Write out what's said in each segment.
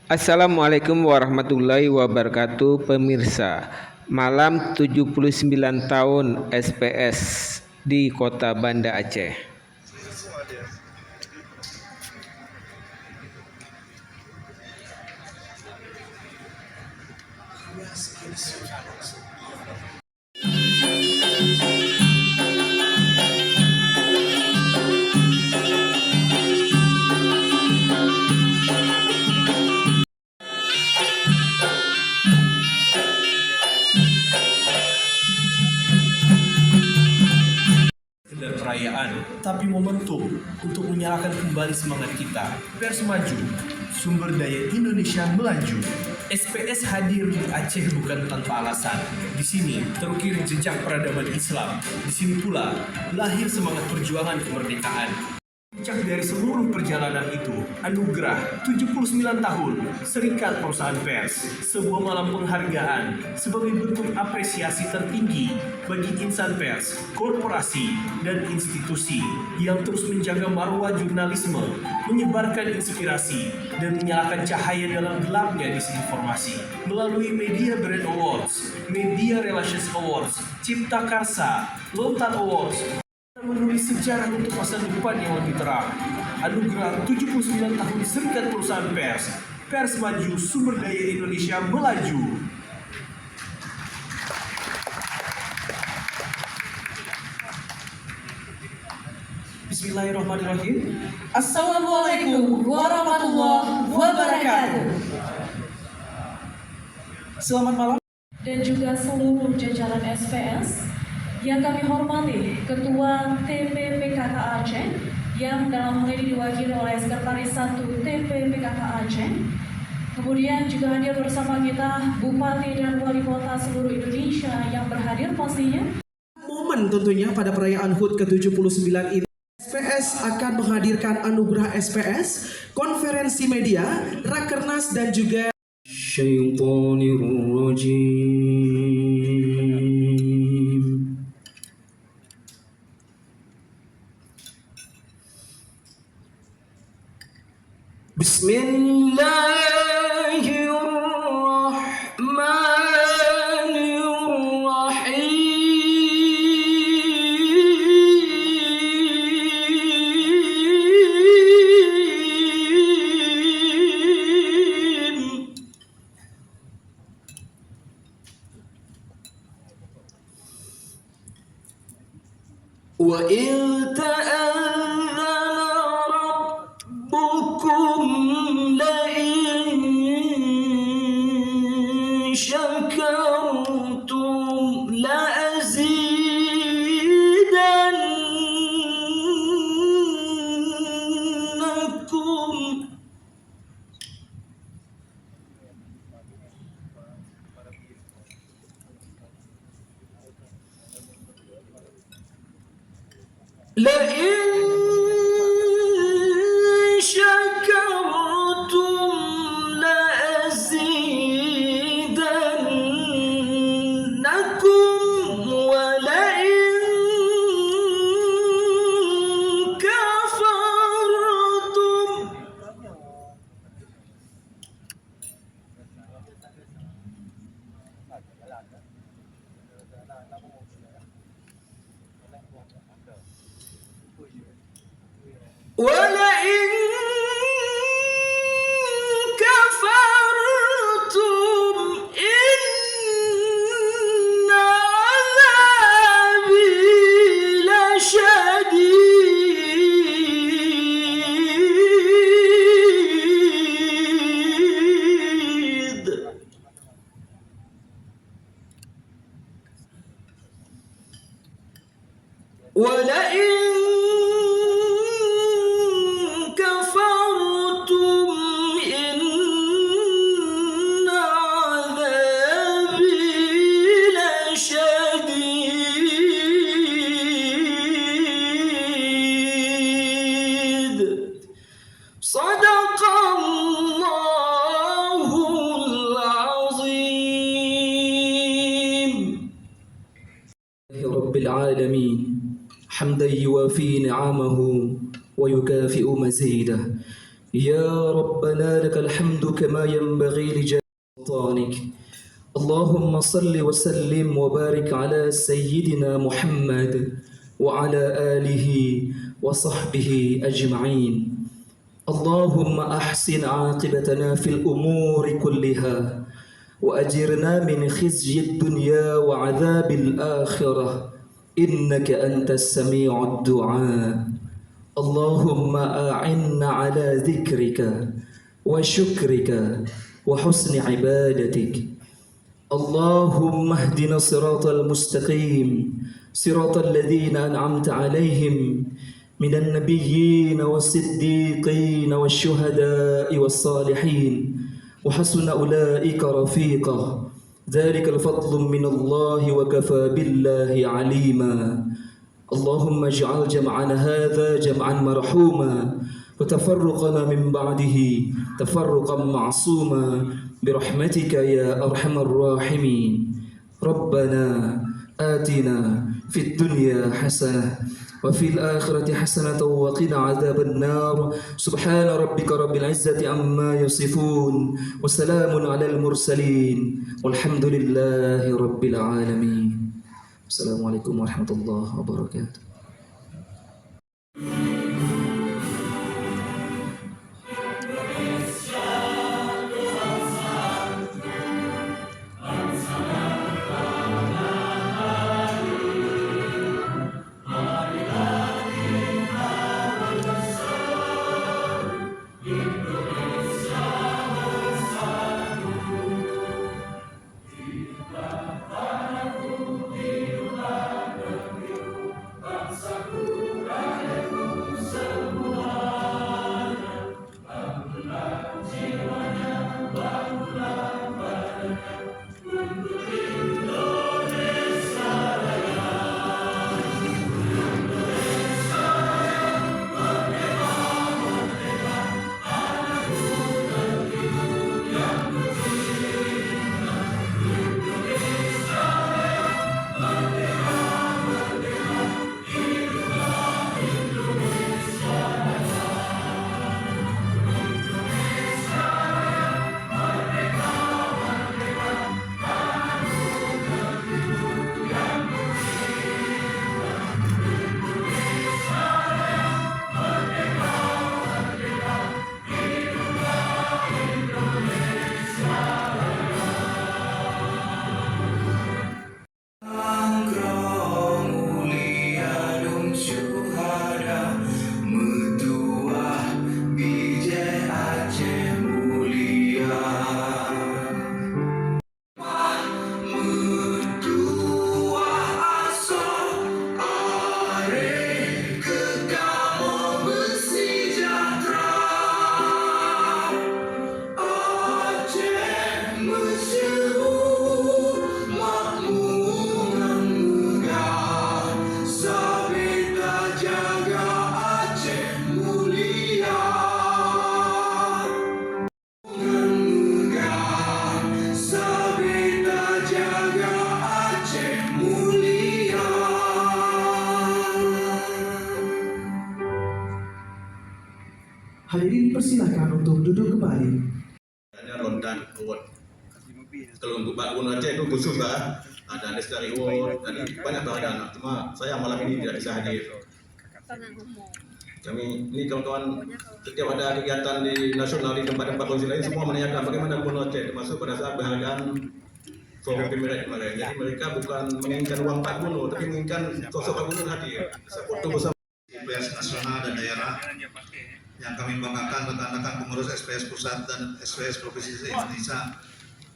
Assalamualaikum warahmatullahi wabarakatuh pemirsa. Malam 79 tahun SPS di Kota Banda Aceh. Perayaan, tapi momentum untuk menyalakan kembali semangat kita. Pers maju, sumber daya Indonesia melaju. SPS hadir di Aceh bukan tanpa alasan. Di sini terukir jejak peradaban Islam. Di sini pula lahir semangat perjuangan kemerdekaan. Puncak dari seluruh perjalanan itu, anugerah 79 tahun Serikat Perusahaan Pers, sebuah malam penghargaan sebagai bentuk apresiasi tertinggi bagi insan pers, korporasi, dan institusi yang terus menjaga marwah jurnalisme, menyebarkan inspirasi, dan menyalakan cahaya dalam gelapnya disinformasi. Melalui Media Brand Awards, Media Relations Awards, Cipta Karsa, Lontar Awards, menulis sejarah untuk masa depan yang lebih terang. Anugerah 79 tahun Serikat Perusahaan Pers. Pers maju, sumber daya Indonesia melaju. Bismillahirrahmanirrahim. Assalamualaikum warahmatullahi wabarakatuh. Selamat malam. Dan juga seluruh jajaran SPS yang kami hormati, Ketua TPPKK Aceh yang dalam hal ini diwakili oleh Sekretaris 1 TPPKK Aceh. Kemudian juga hadir bersama kita Bupati dan Wali Kota seluruh Indonesia yang berhadir pastinya. Momen tentunya pada perayaan HUT ke-79 ini, SPS akan menghadirkan anugerah SPS, konferensi media, rakernas dan juga وَإِذْ تَأَذَّنَ رَبُّكُمْ لَئِن شَكَرْتُمْ لَأَزِيدَنَّكُمْ لئن شكرتم لأزيدنكم ولئن كفرتم ولئن كفرتم إن عذابي لشديد ولئن كفرتم إن عذابي لشديد صدق الله العظيم. رب العالمين حمدا يوافي نعمه ويكافئ مزيده يا ربنا لك الحمد كما ينبغي لجلال سلطانك. اللهم صل وسلم وبارك على سيدنا محمد وعلى آله وصحبه أجمعين. اللهم أحسن عاقبتنا في الأمور كلها وأجرنا من خزي الدنيا وعذاب الآخرة إنك أنت السميع الدعاء. اللهم أعنا على ذكرك وشكرك وحسن عبادتك. اللهم اهدنا الصراط المستقيم صراط الذين أنعمت عليهم من النبيين والصديقين والشهداء والصالحين وحسن أولئك رفيقا. ذلك الفضل من الله وكفى بالله عليما. اللهم اجعل جمعنا هذا جمعا مرحوما وتفرقنا من بعده تفرقا معصوما برحمتك يا أرحم الراحمين. ربنا آتنا في الدنيا حسنة وفي الآخرة حسنة وقنا عذاب النار. سبحان ربك رب العزة عما يصفون وسلام على المرسلين والحمد لله رب العالمين. السلام عليكم ورحمة الله وبركاته. Hadirin persilakan untuk duduk kembali. Ada Lontan Award. Kalau untuk Pak Gubernur Aceh itu khusus lah. Ada Lestari Award, ada banyak penghargaan. Cuma saya malam ini tidak bisa hadir. Kami ini kawan-kawan setiap ada kegiatan di nasional di tempat-tempat konsil lain semua menanyakan bagaimana Gubernur Aceh termasuk pada saat penghargaan Forum Pemirsa kemarin. Jadi mereka bukan menginginkan uang Pak Gubernur, tapi menginginkan sosok Pak Gubernur hadir. Foto bersama SPS nasional dan daerah yang kami banggakan rekan-rekan pengurus SPS pusat dan SPS provinsi Indonesia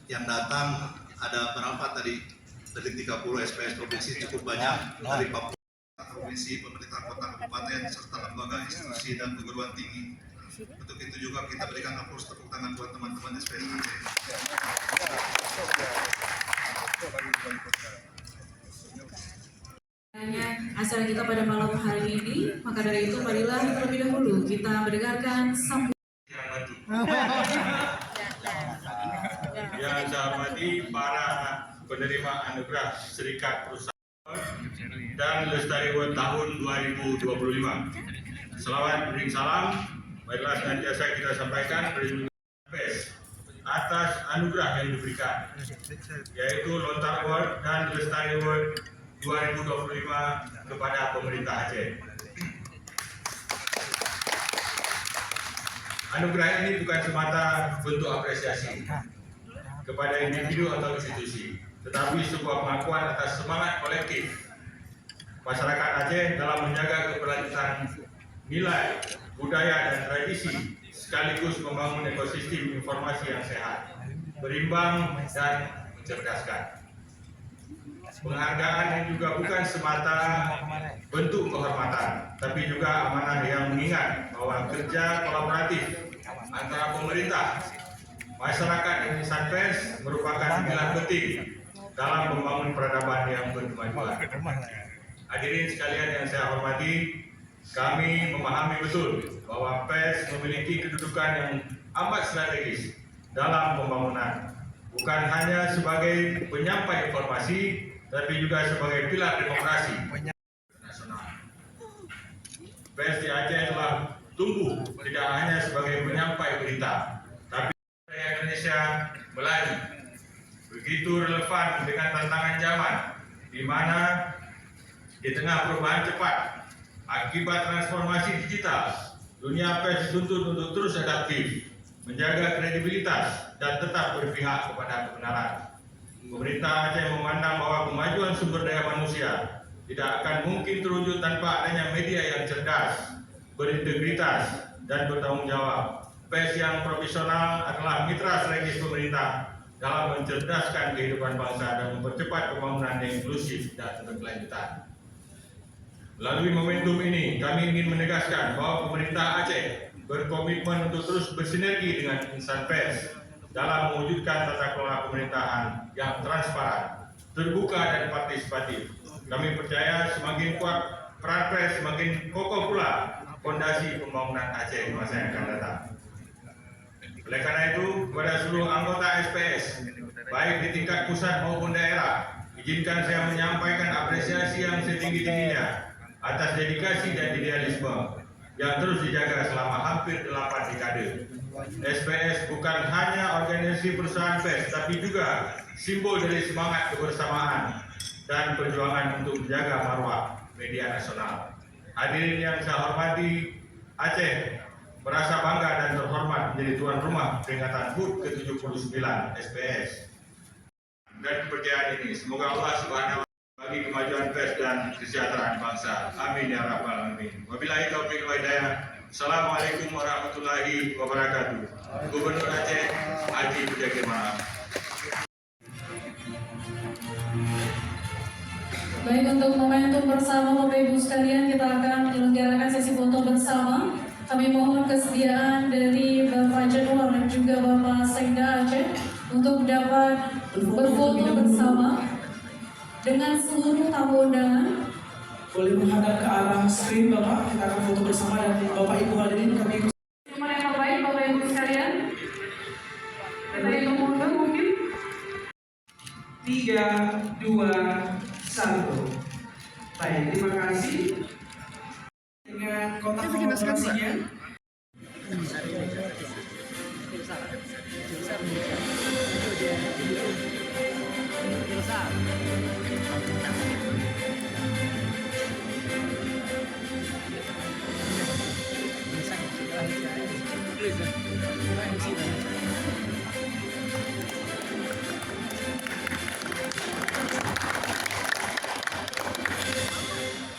yang datang. Ada berapa tadi? Dari 30 SPS provinsi, cukup banyak dari Papua, provinsi, pemerintah kota, kabupaten, serta lembaga, institusi dan perguruan tinggi. Untuk itu juga kita berikan aplaus tepuk tangan buat teman-teman SPS. Acara kita pada malam hari ini, maka dari itu marilah terlebih dahulu kita mendengarkan sambutan. yang saya hormati para penerima anugerah Serikat Perusahaan dan Lestari Award tahun 2025. Selawat beri salam Baiklah, senantiasa kita sampaikan perlindungan SPS atas anugerah yang diberikan, yaitu Lontar Award dan Lestari Award 2025 kepada pemerintah Aceh. Anugerah ini bukan semata bentuk apresiasi kepada individu atau institusi, tetapi sebuah pengakuan atas semangat kolektif masyarakat Aceh dalam menjaga keberlanjutan nilai, budaya, dan tradisi, sekaligus membangun ekosistem informasi yang sehat, berimbang, dan mencerdaskan. Penghargaan yang juga bukan semata bentuk kehormatan, tapi juga amanah yang mengingat bahwa kerja kolaboratif antara pemerintah, masyarakat, dan insan pers merupakan pilar penting dalam membangun peradaban yang berkemajuan. Hadirin sekalian yang saya hormati, kami memahami betul bahwa pers memiliki kedudukan yang amat strategis dalam pembangunan, bukan hanya sebagai penyampai informasi, tapi juga sebagai pilar demokrasi nasional. Pers di Aceh telah tumbuh tidak hanya sebagai penyampai berita, tapi Indonesia melaju begitu relevan dengan tantangan zaman, di mana di tengah perubahan cepat akibat transformasi digital, dunia pers dituntut untuk terus adaptif, menjaga kredibilitas, dan tetap berpihak kepada kebenaran. Pemerintah Aceh memandang bahwa kemajuan sumber daya manusia tidak akan mungkin terwujud tanpa adanya media yang cerdas, berintegritas, dan bertanggung jawab. Pers yang profesional adalah mitra strategis pemerintah dalam mencerdaskan kehidupan bangsa dan mempercepat pembangunan yang inklusif dan berkelanjutan. Melalui momentum ini, kami ingin menegaskan bahwa pemerintah Aceh berkomitmen untuk terus bersinergi dengan insan pers dalam mewujudkan tata kelola pemerintahan yang transparan, terbuka, dan partisipatif. Kami percaya semakin kuat peran pers, semakin kokoh pula fondasi pembangunan Aceh di masa yang akan datang. Oleh karena itu, kepada seluruh anggota SPS, baik di tingkat pusat maupun daerah, izinkan saya menyampaikan apresiasi yang setinggi-tingginya atas dedikasi dan idealisme yang terus dijaga selama hampir 8 dekade. SPS bukan hanya organisasi perusahaan pers, tapi juga simbol dari semangat kebersamaan dan perjuangan untuk menjaga marwah media nasional. Hadirin yang saya hormati, Aceh merasa bangga dan terhormat menjadi tuan rumah peringatan HUT ke-79 SPS. Dan kepercayaan ini, semoga Allah Subhanahu wa Ta'ala bagi kemajuan pers dan kesejahteraan bangsa. Amin ya rabbal alamin. Wabillahi taufiq wal hidayah. Assalamualaikum warahmatullahi wabarakatuh. Gubernur Aceh Haji Bujaki Maaf. Baik, untuk momentum bersama Bapak Ibu sekalian, kita akan menyelenggarakan sesi foto bersama. Kami mohon kesediaan dari Bapak Januar dan juga Bapak Sekda Aceh untuk dapat berfoto bersama dengan seluruh tamu undangan. Boleh menghadap ke arah screen Bapak, kita akan foto bersama dan Bapak Ibu hadirin kami. Terima yang terbaik Bapak Ibu sekalian. Kita hitung mundur mungkin. 3, 2, 1. Baik, terima kasih. Dengan kotak kolaborasinya.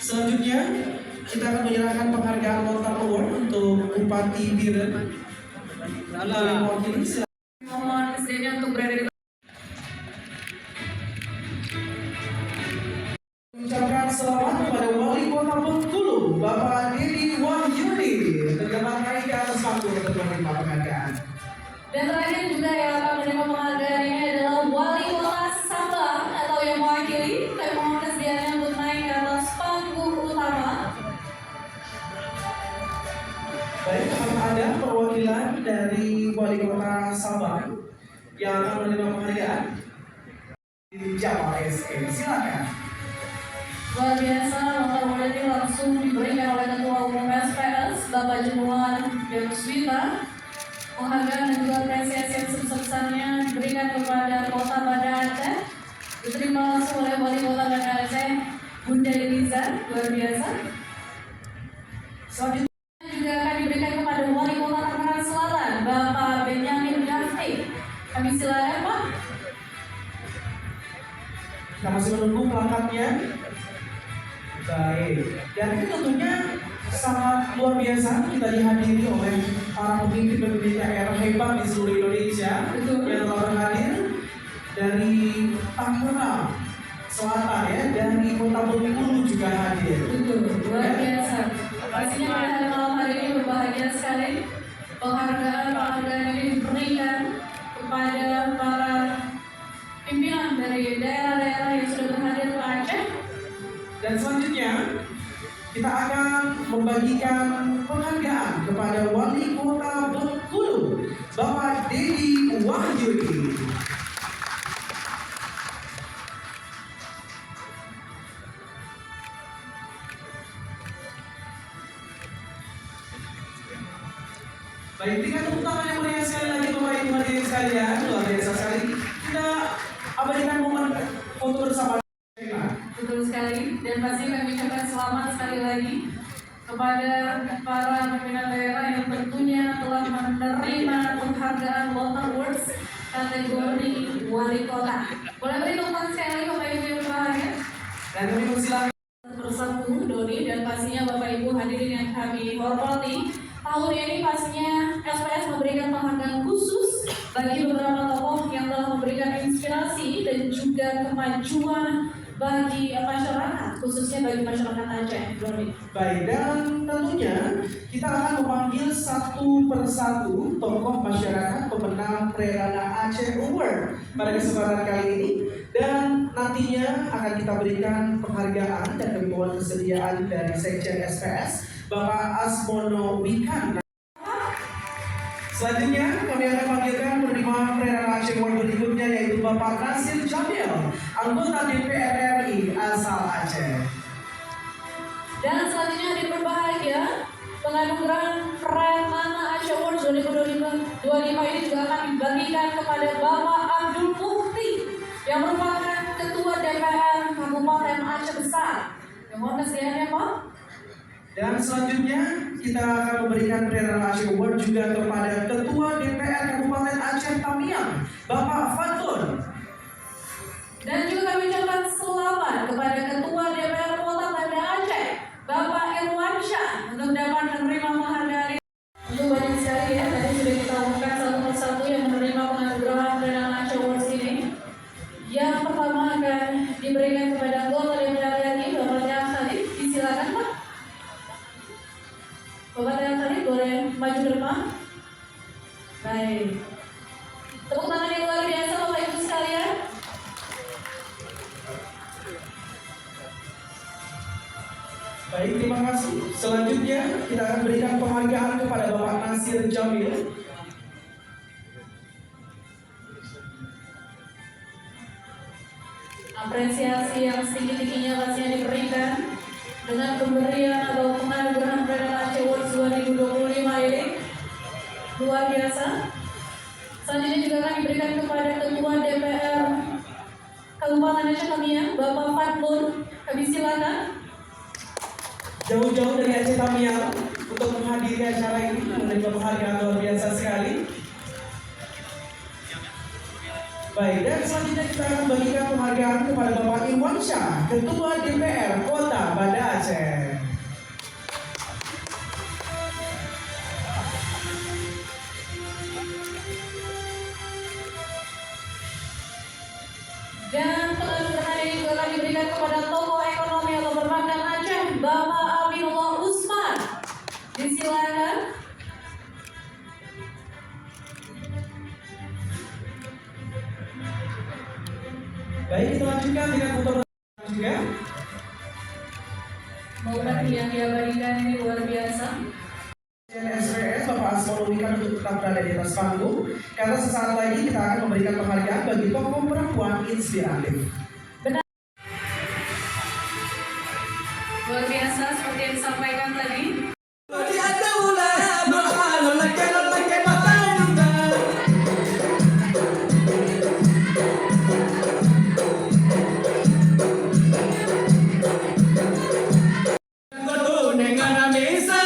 Selanjutnya kita akan menyerahkan penghargaan Lontar Award untuk Bupati Biren. Untuk mewakili Mohon kesediaan untuk berada di ucapkan selamat kepada Wali Kota Bengkulu, Bapak Dedi Wahyudi. Terima kasih atas waktu untuk menerima penghargaan. Dan terakhir juga yang akan menerima penghargaan ini adalah Wali Kota Sabang atau yang mewakili. Kami mohon kesediaannya untuk naik ke atas panggung utama. Baik, apakah ada perwakilan dari Wali Kota Sabang yang akan menerima penghargaan? Jamal SE, silakan. Luar biasa, maka ini langsung diberikan oleh Ketua Umum SPS, Bapak Januar dan Ruswita. Penghargaan dan juga apresiasi yang sebesar-besarnya diberikan kepada Kota Banda Aceh, diterima langsung oleh Wali Kota Banda Aceh, Bunda Eliza, luar biasa. Selanjutnya juga akan diberikan kepada Wali Kota Tangerang Selatan, Bapak Benyamin Dafti. Kami silakan, Pak. Kita masih menunggu pelengkapnya. Baik, dan ini tentunya sangat luar biasa kita dihadiri oleh para pemimpin daerah hebat di seluruh Indonesia yang telah berhadir dari Tangerang Selatan ya, dari Kota Bengkulu juga hadir. Betul, luar biasa. Pastinya pada malam hari ini berbahagia sekali. Penghargaan ini diberikan kepada para pimpinan dari daerah-daerah yang sudah berhadir ke Aceh. Dan selanjutnya kita akan membagikan penghargaan kepada Wali Kota Bengkulu, Bapak Dedi Wahyudi. Baik, dengan tepuk tangan yang meriah sekali lagi Bapak Ibu hadirin sekalian, luar biasa sekali. Kita abadikan momen foto bersama. Betul sekali, dan pasti kami ucapkan selamat sekali lagi kepada para pimpinan daerah yang tentunya telah menerima penghargaan Water Awards kategori Wali Kota. Boleh beri tepuk tangan sekali lagi Bapak Ibu yang berbahagia. Dan kami persilakan Bersatu Doni dan pastinya Bapak Ibu hadirin yang kami hormati. Tahun ini pastinya SPS memberikan penghargaan khusus bagi beberapa tokoh yang telah memberikan inspirasi dan juga kemajuan bagi masyarakat, khususnya bagi masyarakat Aceh. baik, dan tentunya kita akan memanggil satu persatu tokoh masyarakat pemenang Prerana Aceh Award pada kesempatan kali ini, dan nantinya akan kita berikan penghargaan dan kami mohon kesediaan dari Sekjen SPS Bapak Asmono Wikan. Selanjutnya kami akan panggilkan penerima Prerana Aceh Award berikutnya, yaitu Bapak Nasir Jamil, anggota DPR RI asal Aceh. Dan selanjutnya hadir berbahagia, penganugerahan Prerana Aceh Award 2025 ini juga akan dibagikan kepada Bapak Abdul Mufti yang merupakan Ketua DPR Kabupaten Aceh Besar. Yang mohon kesediaannya Pak. Dan selanjutnya kita akan memberikan Prerana Aceh Award juga kepada Ketua DPR Kabupaten Aceh Tamiang, Bapak Fatun. Dan juga kami ucapkan selamat kepada Ketua DPR Kota Banda Aceh, Bapak Irwansyah, untuk dapat menerima penghargaan ini. Untuk banyak sekali ya, tadi sudah kita umumkan satu persatu yang menerima penganugerahan Prerana Aceh Awards ini. Yang pertama akan diberikan kepada anggota DPR RI, Bapak Tiang Khalid. Disilakan Pak. Bapak Tiang Khalid boleh maju ke depan. Baik. Tepuk tangan yang luar biasa Bapak Ibu sekalian. Baik, terima kasih. Selanjutnya kita akan berikan penghargaan kepada Bapak Nasir Jamil. Apresiasi yang setinggi-tingginya pastinya diberikan dengan pemberian atau penganugerahan Prerana Aceh Awards 2025 ini. Luar biasa. Selanjutnya juga akan diberikan kepada Ketua DPR Kabupaten Aceh Tamiang, Bapak Fatun. Kami silakan. Jauh-jauh dari Aceh Tamiang untuk menghadiri acara ini, menerima penghargaan luar biasa sekali. Baik, dan selanjutnya kita akan bagikan penghargaan kepada Bapak Irwansyah, Ketua DPR Kota Banda Aceh. Dan penghargaan ini juga akan diberikan kepada tokoh ekonomi atau perbankan Aceh, Bapak Aminullah Usman. Disilakan. Baik, kita lanjutkan dengan foto juga. Momen yang diabadikan ini luar biasa. SPS Bapak Asmono Wikan untuk tetap berada di atas panggung, karena sesaat lagi kita akan memberikan penghargaan bagi tokoh perempuan inspiratif. Luar biasa seperti yang disampaikan tadi. Di ada kunengan mesa.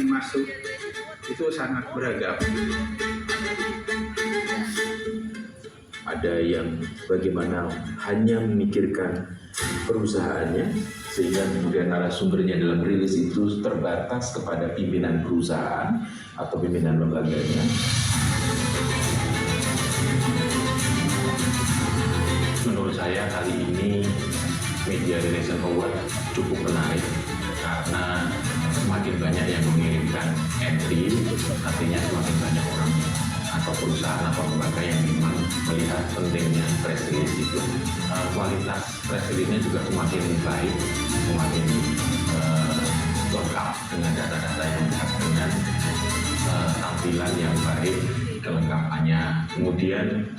Masuk itu sangat beragam. Ada yang bagaimana hanya memikirkan perusahaannya, sehingga kemudian narasumbernya dalam rilis itu terbatas kepada pimpinan perusahaan atau pimpinan lembaganya. Menurut saya kali ini Media Relation Award cukup menarik karena semakin banyak yang mengirimkan entry, artinya semakin banyak orang atau perusahaan atau lembaga yang memang melihat pentingnya press release itu. Kualitas press release-nya juga semakin baik, semakin lengkap dengan data-data yang lengkap, dengan tampilan yang baik, kelengkapannya. Kemudian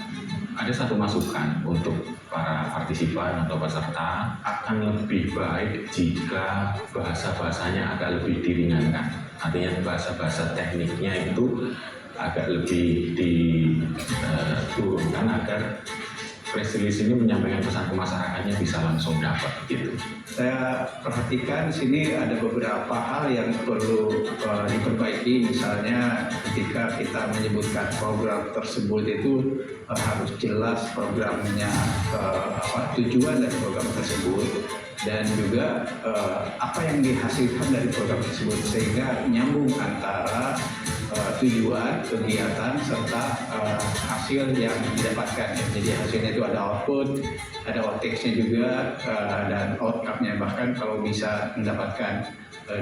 ada satu masukan untuk para partisipan atau peserta, akan lebih baik jika bahasa-bahasanya agak lebih diringankan. Artinya bahasa-bahasa tekniknya itu agak lebih diturunkan agar press release ini menyampaikan pesan ke masyarakatnya bisa langsung dapat gitu. Saya perhatikan di sini ada beberapa hal yang perlu diperbaiki, misalnya ketika kita menyebutkan program tersebut itu harus jelas programnya, tujuan dari program tersebut, dan juga apa yang dihasilkan dari program tersebut, sehingga nyambung antara tujuan, kegiatan, serta hasil yang didapatkan. Jadi hasilnya itu ada output, ada outtakes-nya juga, dan outcome-nya. Bahkan kalau bisa mendapatkan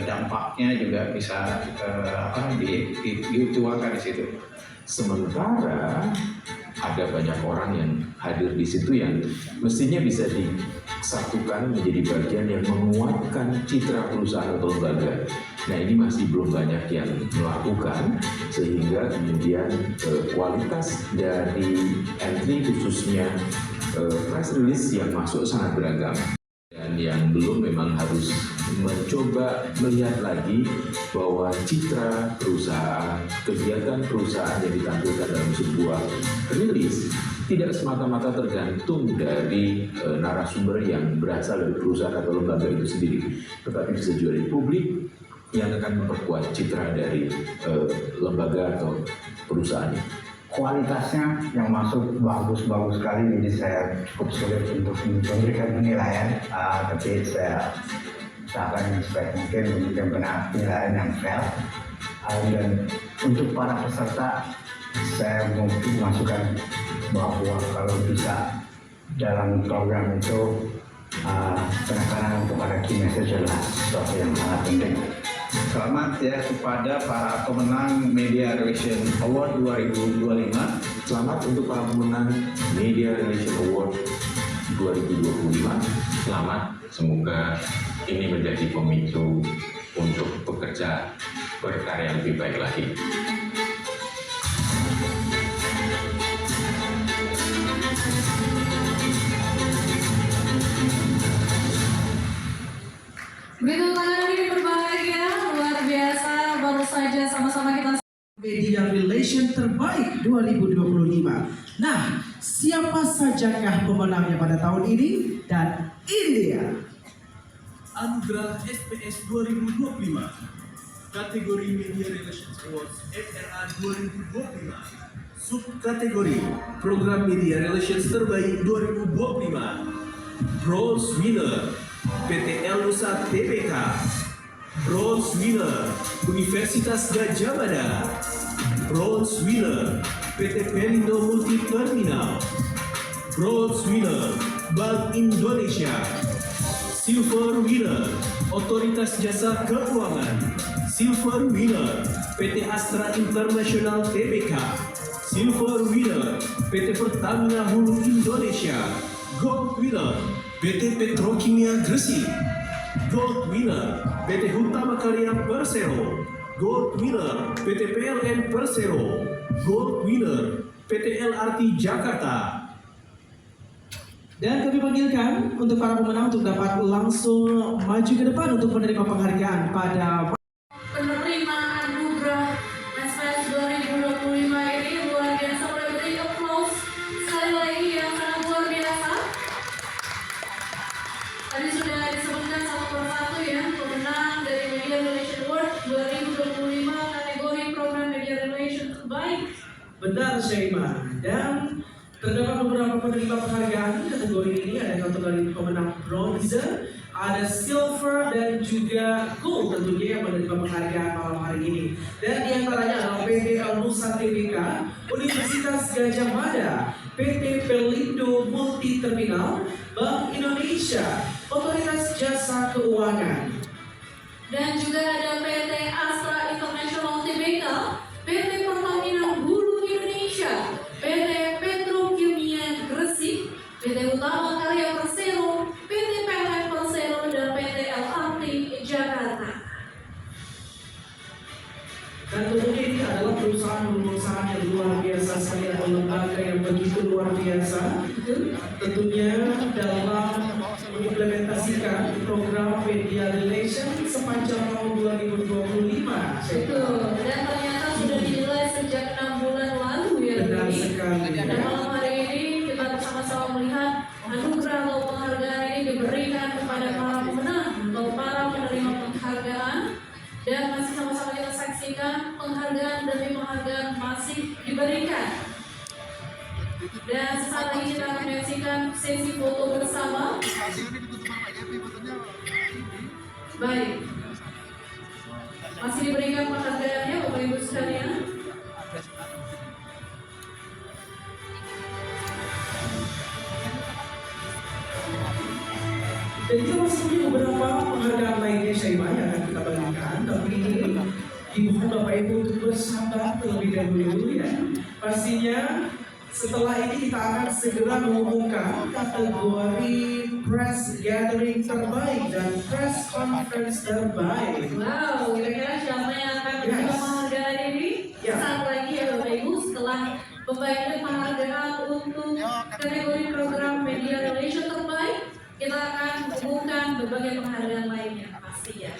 dampaknya juga bisa dituangkan di situ. Sementara ada banyak orang yang hadir di situ yang mestinya bisa disatukan menjadi bagian yang menguatkan citra perusahaan atau lembaga. Nah, ini masih belum banyak yang melakukan, sehingga kemudian kualitas dari entry khususnya press release yang masuk sangat beragam. Dan yang belum memang harus mencoba melihat lagi bahwa citra perusahaan, kegiatan perusahaan yang ditampilkan dalam sebuah rilis tidak semata-mata tergantung dari narasumber yang berasal dari perusahaan atau lembaga itu sendiri, tetapi bisa juga dari publik yang akan memperkuat citra dari lembaga atau perusahaan. Kualitasnya yang masuk bagus-bagus sekali, jadi saya cukup sulit untuk memberikan penilaian, tapi saya usahakan sebaik mungkin memberikan penilaian yang fair. Dan untuk para peserta, saya mungkin masukkan bahwa kalau bisa dalam program itu penekanan kepada key message adalah sesuatu yang sangat penting. Selamat ya kepada para pemenang Media Relation Award 2025. Selamat untuk para pemenang Media Relation Award 2025. Selamat, semoga ini menjadi pemicu untuk bekerja berkarya lebih baik lagi. Begitu tangan ini berbahagia, luar biasa, baru saja sama-sama kita Media Relation Terbaik 2025. Nah, siapa sajakah pemenangnya pada tahun ini? Dan ini dia. Anugerah SPS 2025 kategori Media Relations Awards FRA 2025, subkategori Program Media Relations Terbaik 2025. Bronze winner PT Nusa Tbk. Bronze winner Universitas Gadjah Mada. Bronze winner PT Pelindo Multi Terminal. Bronze winner Bank Indonesia. Silver winner Otoritas Jasa Keuangan. Silver winner PT Astra International Tbk. Silver winner PT Pertamina Hulu Indonesia. Gold winner PT Petrokimia Gresik. Gold winner PT Hutama Karya Persero. Gold winner PT PLN Persero. Gold winner PT LRT Jakarta. Dan kami panggilkan untuk para pemenang untuk dapat langsung maju ke depan untuk menerima penghargaan pada penerima anugerah SPS 2025 ini luar biasa. Boleh beri applause sekali lagi yang sangat luar biasa. Tadi sudah disebutkan satu persatu ya pemenang dari Media Relation Award 2025 kategori Program Media Relation Terbaik. Benar Syaimah. Dan terdapat beberapa penerima penghargaan kategori ini. Ada kategori pemenang bronze, ada silver, dan juga gold tentunya yang menerima penghargaan malam hari ini. Dan diantaranya adalah PT Nusa Tbk, Universitas Gadjah Mada, PT Pelindo Multi Terminal, Bank Indonesia, Otoritas Jasa Keuangan. Dan juga ada PT Astra International Tbk, PT Pertamina Hulu Indonesia, PT Petrokimia Gresik, PT Utama Karya Persero, PT PLN Persero, dan PT LRT Jakarta. Dan tentunya ini adalah perusahaan yang luar biasa sekali, atau lembaga yang begitu luar biasa tentunya dalam mengimplementasikan program media relation sepanjang tahun 2025. Betul, dan ternyata sudah dimulai sejak 6 bulan lalu ya. Benar sekali. Dan malam hari ini kita bersama-sama melihat Dan sesaat lagi kita akan menyaksikan sesi foto bersama. Baik, masih diberikan penghargaannya Bapak Ibu sekalian. Dan kita masih punya beberapa penghargaan lainnya Syaimah yang akan kita bagikan, tapi dimohon Bapak Ibu untuk bersabar terlebih dahulu ya. Pastinya setelah ini kita akan segera mengumumkan kategori press gathering terbaik dan press conference terbaik. Wow, kira-kira siapa yang akan menerima penghargaan ini? Saat lagi ya Bapak Ibu, setelah membagikan penghargaan untuk kategori program media relation terbaik, kita akan mengumumkan berbagai penghargaan lainnya pastinya.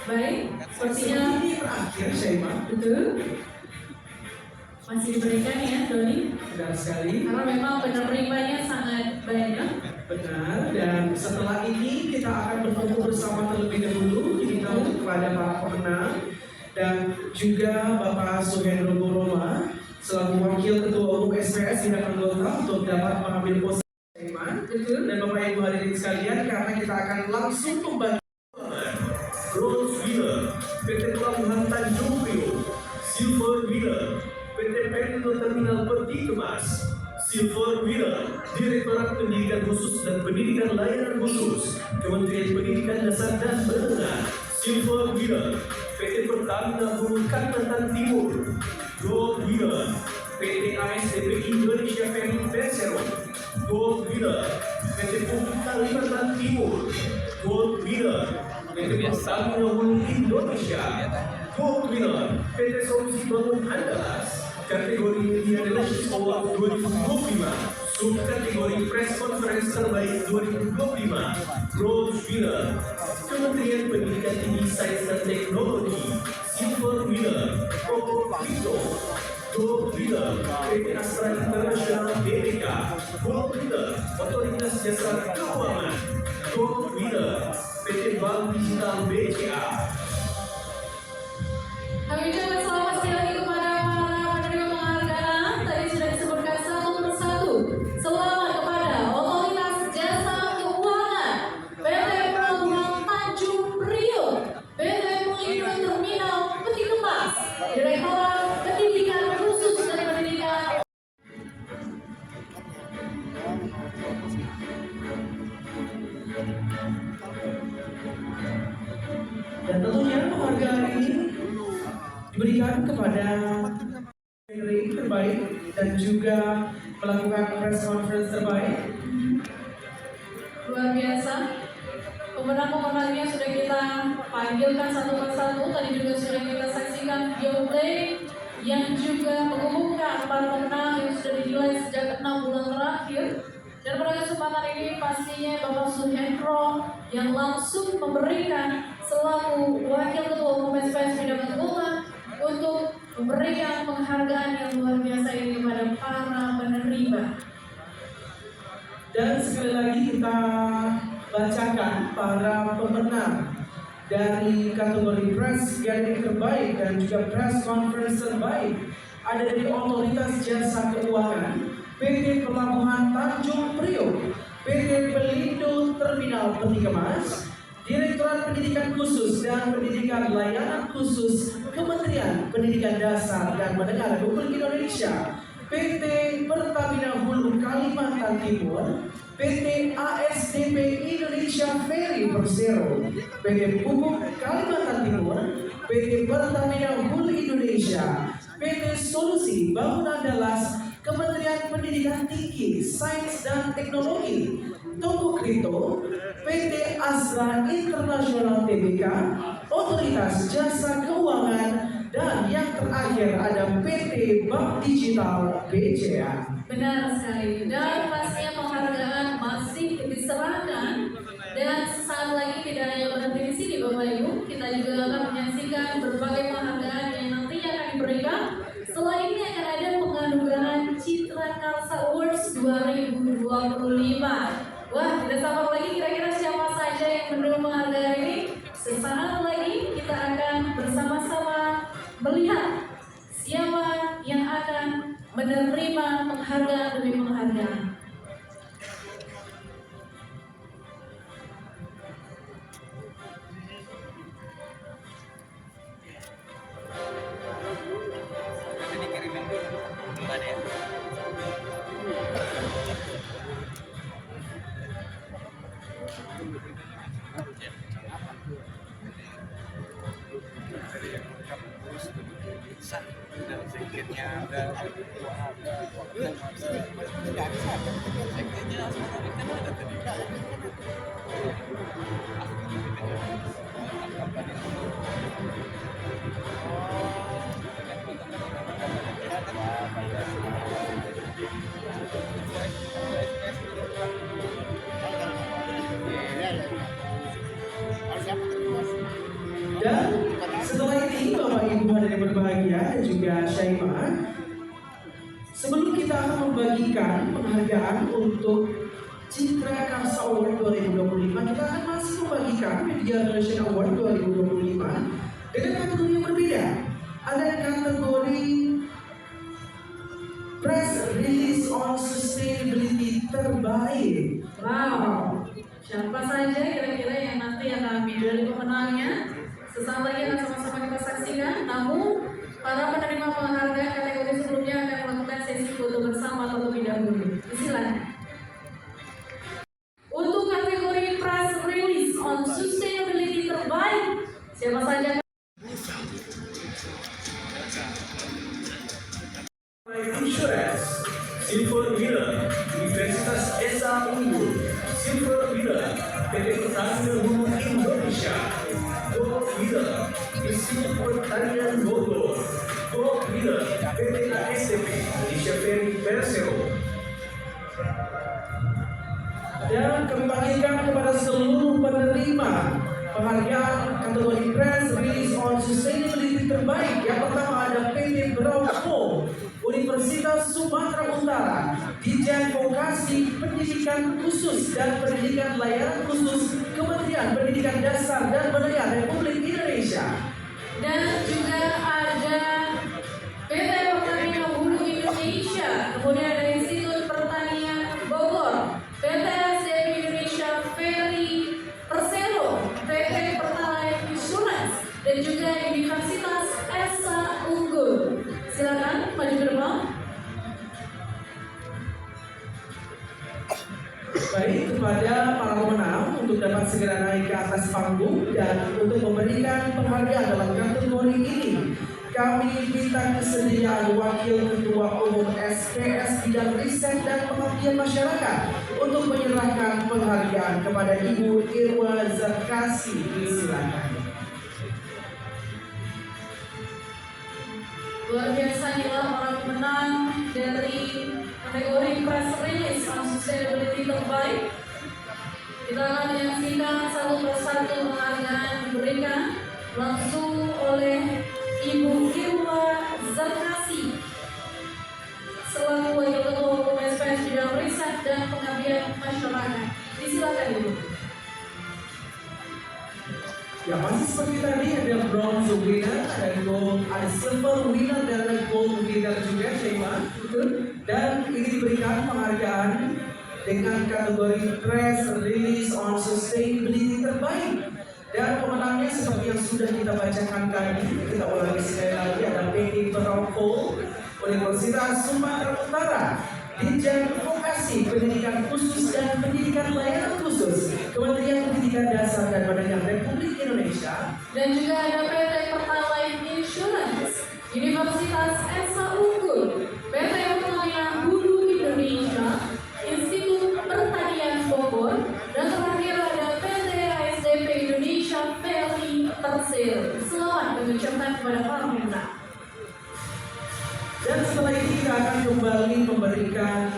Baik, sepertinya ini terakhir Syaimah. betul. Masih diberikan ya Doni? Benar sekali. Karena memang penerimanya sangat banyak. Benar, dan setelah ini kita akan berfoto bersama terlebih dahulu. Kita untuk kepada para pemenang dan juga Bapak Suhendro Boroma selaku Wakil Ketua Umum SPS tidak anggota untuk dapat mengambil posisi dan Bapak Ibu hadirin sekalian, karena kita akan langsung membagi Bronze winner PT Pelabuhan Tanjung Priok, Silver winner PT Pelindo Terminal Peti Kemas, Silver winner Direktorat Pendidikan Khusus dan Pendidikan Layanan Khusus Kementerian Pendidikan Dasar dan Menengah, Silver winner PT Pertamina Hulu Kalimantan Timur, Gold winner PT ASDP Indonesia Ferry Persero, Gold winner PT Pupuk Kalimantan Timur, Gold winner PT Pertamina Hulu Indonesia, Gold winner PT Solusi Bangun Andalas, kategori Media Relations Award 2025, subkategori Press Conference Terbaik 2025, Bronze winner Kementerian Pendidikan Tinggi Sains dan Teknologi, Silver winner Pokok Kripto, Gold winner PT Astra International BPK, Gold winner Otoritas Jasa Keuangan, Gold winner PT Bank Digital BCA. Kami ucapkan selamat sekali lagi kepada para penerima penghargaan. Tadi sudah disebutkan satu persatu. Selamat kepada Otoritas Jasa Keuangan, PT Pelabuhan Tanjung Priok, PT Pelindo Terminal Peti Kemas, Direktorat Pendidikan Khusus dan Pendidikan. dan tentunya penghargaan ini diberikan kepada gathering terbaik dan juga melakukan press conference terbaik. Luar biasa. Pemenang-pemenangnya sudah kita panggilkan satu persatu. Tadi juga sudah kita saksikan video play yang juga mengumumkan para pemenang yang sudah dinilai sejak 6 bulan terakhir. Dan pada kesempatan ini pastinya Bapak Suhendro yang langsung memberikan selaku Wakil Ketua Umum SPS Bidang Kota untuk memberikan penghargaan yang luar biasa ini kepada para penerima. Dan sekali lagi kita bacakan para pemenang dari kategori press gathering terbaik dan juga press conference terbaik. Ada dari Otoritas Jasa Keuangan, PT Pelabuhan Tanjung Priok, PT Pelindo Terminal Peti Kemas, Direktorat Pendidikan Khusus dan Pendidikan Layanan Khusus Kementerian Pendidikan Dasar dan Menengah Republik Indonesia, PT Pertamina Hulu Kalimantan Timur, PT ASDP Indonesia Ferry Persero, PT Pupuk Kalimantan Timur, PT Pertamina Hulu Indonesia, PT Solusi Bangun Andalas, Kementerian Pendidikan Tinggi, Sains dan Teknologi, Toko Kripto, PT Astra International Tbk, Otoritas Jasa Keuangan, dan yang terakhir ada PT Bank Digital BCA. Benar sekali. Dan pastinya penghargaan masih diserahkan. Dan sesaat lagi tidak hanya berhenti di sini Bapak Ibu, kita juga akan menyaksikan berbagai penghargaan yang nantinya akan diberikan. Setelah ini akan ada penganugerahan Citra Karsa Awards 2025. Wah, tidak sabar lagi kira-kira siapa saja yang menerima penghargaan ini. Sesaat lagi penghargaan demi penghargaan. Dan setelah ini Bapak Ibu hadirin berbahagia dan juga Syaimah, sebelum kita akan membagikan penghargaan untuk Citra Karsa Award 2025, kita akan masih membagikan Media Relation Award 2025 dengan kategori yang berbeda. Ada kategori Press Release on Sustainability terbaik. Wow, siapa saja kira-kira yang nanti akan menjadi pemenangnya? Sesaat lagi akan sama-sama kita saksikan. Namun, para penerima penghargaan kategori sebelumnya akan melakukan sesi foto bersama terlebih dahulu. Silakan. Untuk kategori Press Release on Sustainability terbaik, siapa saja? Insurance, Silver Winner, Universitas Esa Unggul, Silver Winner, PT Pertamina Hulu Indonesia, Gold Winner, Institut Pertanian Bogor, Gold Winner, PT ASDP, Indonesia Ferry Persero. Dan kami bagikan kepada seluruh penerima penghargaan kategori Press Release on Sustainability terbaik. Yang pertama ada PT Brauko, Universitas Sumatera Utara, Dijen Vokasi Pendidikan Khusus dan Pendidikan Layanan Khusus, Kementerian Pendidikan Dasar dan Menengah Republik Indonesia. Dan juga ada PT Pertamina Hulu Indonesia, kemudian ada Institut Pertanian Bogor, PT ASDP Indonesia Ferry Persero, PT Pertalite Insurance, dan juga Universitas Esa Unggul. Silakan maju ke depan. Baik, kepada para pemenang untuk dapat segera naik ke atas panggung dan untuk memberikan penghargaan dalam kategori ini, kami minta kesediaan Wakil Ketua Umum SPS Bidang Riset dan Pengabdian Masyarakat untuk menyerahkan penghargaan kepada Ibu Irwa Zakasi. Silakan. Luar biasa inilah para pemenang dari kategori Press Release on Sustainability terbaik. Kita akan menyaksikan satu persatu penghargaan diberikan langsung oleh Ibu Irwa Zakasi selaku Wakil Ketua Umum SPS Bidang Riset dan Pengabdian Masyarakat. Disilakan Ibu. Ya, masih seperti tadi ada bronze winner, ada gold, ada silver winner dan ada gold winner juga, Syaimah. Dan ini diberikan penghargaan dengan kategori Press Release on Sustainability terbaik. Dan pemenangnya seperti yang sudah kita bacakan tadi, kita ulangi sekali lagi, ada PT Brauko, Universitas Sumatera Utara, Dijen Vokasi Pendidikan Khusus dan Pendidikan Layanan Khusus, Kementerian Pendidikan Dasar dan Menengah Republik Indonesia, dan juga ada PT Pertalite Insurance, Universitas Esa Unggul, PT Pertamina Hulu Indonesia, Institut Pertanian Bogor, dan terakhir ada PT ASDP Indonesia Ferry Persero. Selamat mengucapkan kepada para pemenang. dan setelah ini kita akan kembali memberikan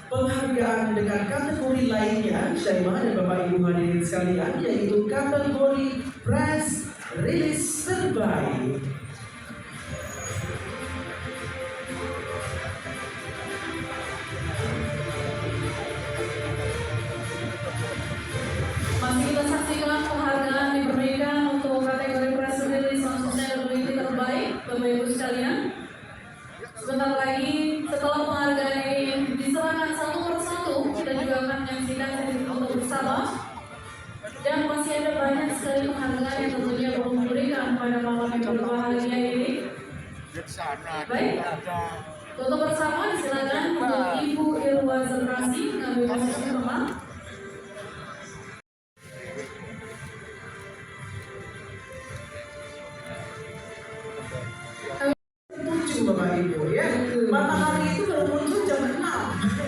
penghargaan dengan kategori lainnya, Syaimah dan Bapak Ibu hadirin sekalian, yaitu kategori Press Release terbaik. Masih kita saksikan penghargaan diberikan untuk kategori Press Release on Sustainability terbaik, Bapak Ibu sekalian. Sebentar lagi setelah penghargaan Baik, foto bersama silakan untuk Ibu Irwa Zakrasi mengambil posisi teman. Tujuh Bapak Ibu ya. Matahari itu baru muncul jam 6.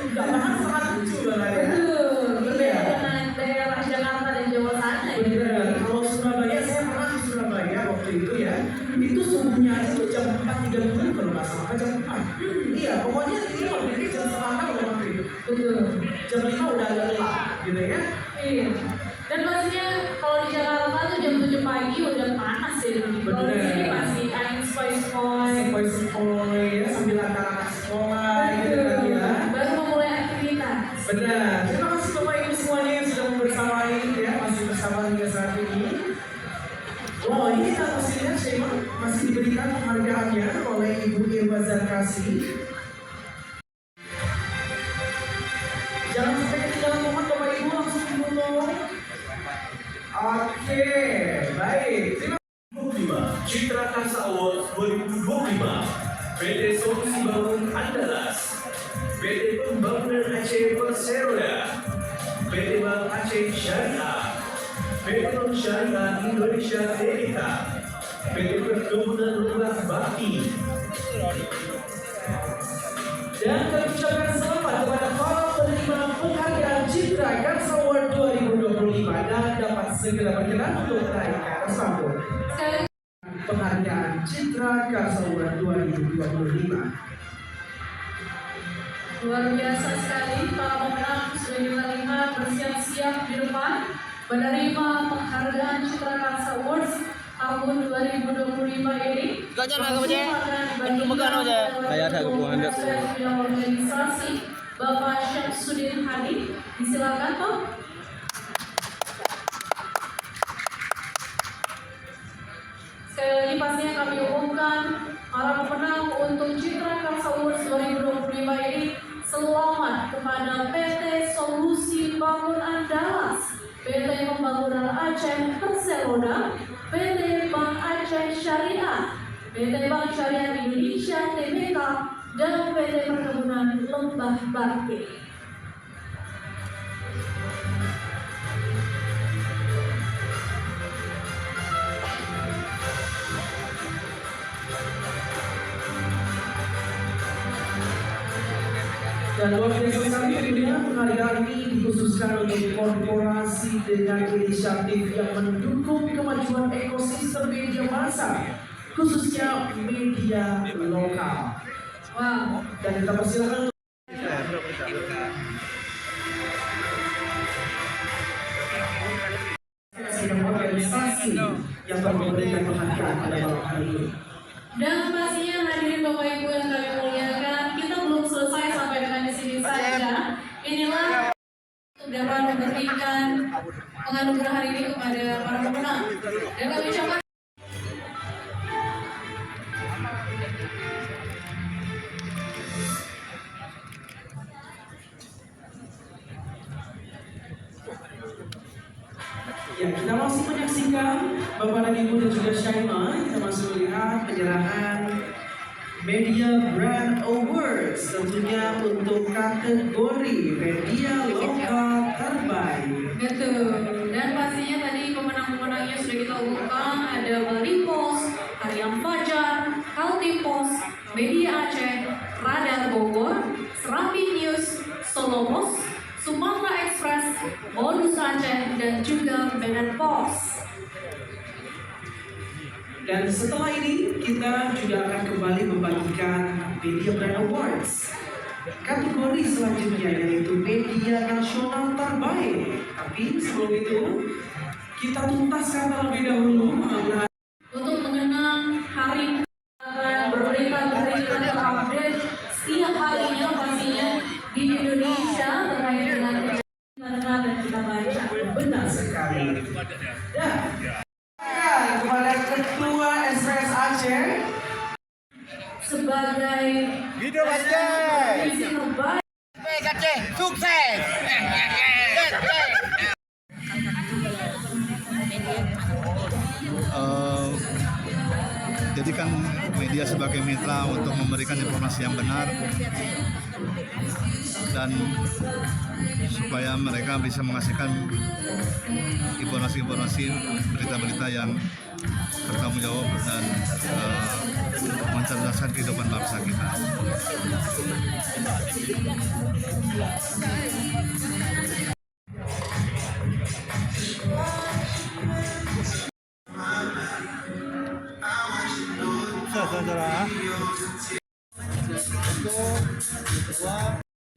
Enggak bahkan setengah 7 Bapak ya. Betul, dengan daerah Jakarta dan Jawa sana ya. Benar. Kalau Surabaya, saya pernah di Surabaya waktu itu ya. Itu subuhnya itu jam 4.30 kalau nggak salah, jam 4. Iya, pokoknya ini waktu itu jam setengah udah maghrib. Betul. Jam 5 udah agak gelap, gitu ya. Iya. Dan pastinya kalau di Jakarta tuh jam 7 pagi udah panas ya. Kalau di sini masih angin sepoi-sepoi. Sepoi-sepoi ya, sambil anak-anak sekolah gitu kan ya. Baru memulai aktivitas. Benar. Terima kasih Bapak Ibu semuanya yang sudah membersamai ya, masih bersama hingga saat ini. Wow, ini kita masih lihat Shema masih diberikan penghargaannya oleh Ibu Irwa Zakrasi. Jangan sampai ketinggalan momen Bapak Ibu, langsung foto. Oke, baik. Terima 25 Citra Karsa Awards 2025 PT Solusi Bangun Andalas, PT Pembangunan Aceh Perseroda, PT Bank Aceh Syariah, PT Non Syariah Indonesia Tbk, PT Perkebunan Rumah Bakti. Dan kami ucapkan selamat kepada para penerima penghargaan Citra Karsa Award 2025 dan dapat segera berkenan untuk naik ke atas panggung. Penghargaan Citra Karsa Award 2025. Luar biasa sekali para pemenang sudah kita lihat bersiap-siap di depan menerima penghargaan Citra Karsa Awards tahun 2025 ini. Organisasi Bapak Syamsuddin Hadi, disilakan Pak. Sekali lagi pastinya kami umumkan para pemenang untuk Citra Karsa Awards 2025 ini selamat kepada PT Solusi Bangun Andalas, PT Pembangunan Aceh Perseroda, PT Bank Aceh Syariah, PT Bank Syariah Indonesia Tbk, dan PT Perkebunan Lembah Bakti. Dan luar biasa sekali tentunya penghargaan ini dikhususkan untuk korporasi dengan inisiatif yang mendukung kemajuan ekosistem media massa, khususnya media lokal. Wow. Dan kita persilakan organisasi yang telah memberikan penghargaan pada malam hari ini. Dan pastinya hadirin Bapak Ibu yang kami muliakan, kita belum selesai sampai dengan di sini saja. Inilah dapat memberikan penganugerahan ini kepada para pemenang. Dan kami ucapkan ya, kita masih menyaksikan Bapak dan Ibu dan juga Syaima. Kita masih melihat penyerahan Media Brand Awards tentunya untuk kategori media lokal terbaik. betul. Dan pastinya tadi pemenang-pemenangnya sudah kita umumkan, ada Bali Post, Harian Fajar, Kaltim Post, Media Aceh, Radar Bogor, Serambi News, Solo Post, Sumatera Express, Bonus Aceh, dan juga Medan Post. Dan setelah ini kita juga akan kembali membagikan Media Brand Awards. Kategori selanjutnya yaitu Media Nasional Terbaik. Tapi sebelum itu kita tuntaskan terlebih dahulu Untuk mengenang hari berberita-berita terupdate setiap harinya pastinya di Indonesia terkait dengan mendengar dan kita baca. benar sekali. Dan kepada Ketua SPS Aceh sebagai Hidup Aceh! visi terbaik Aceh sukses! jadikan media sebagai mitra untuk memberikan informasi yang benar dan supaya mereka bisa menghasilkan informasi-informasi, berita-berita yang bertanggung jawab dan mencerdaskan kehidupan bangsa kita.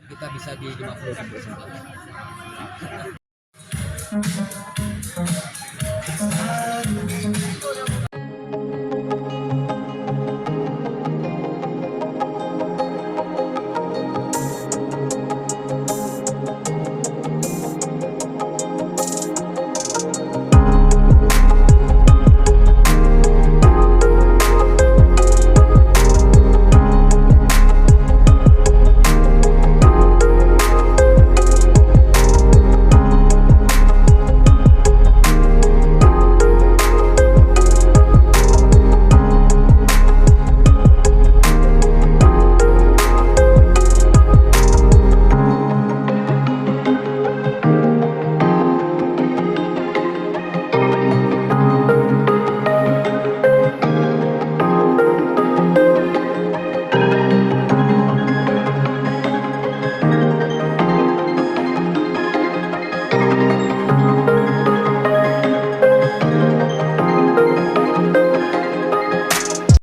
Kita bisa di 50%.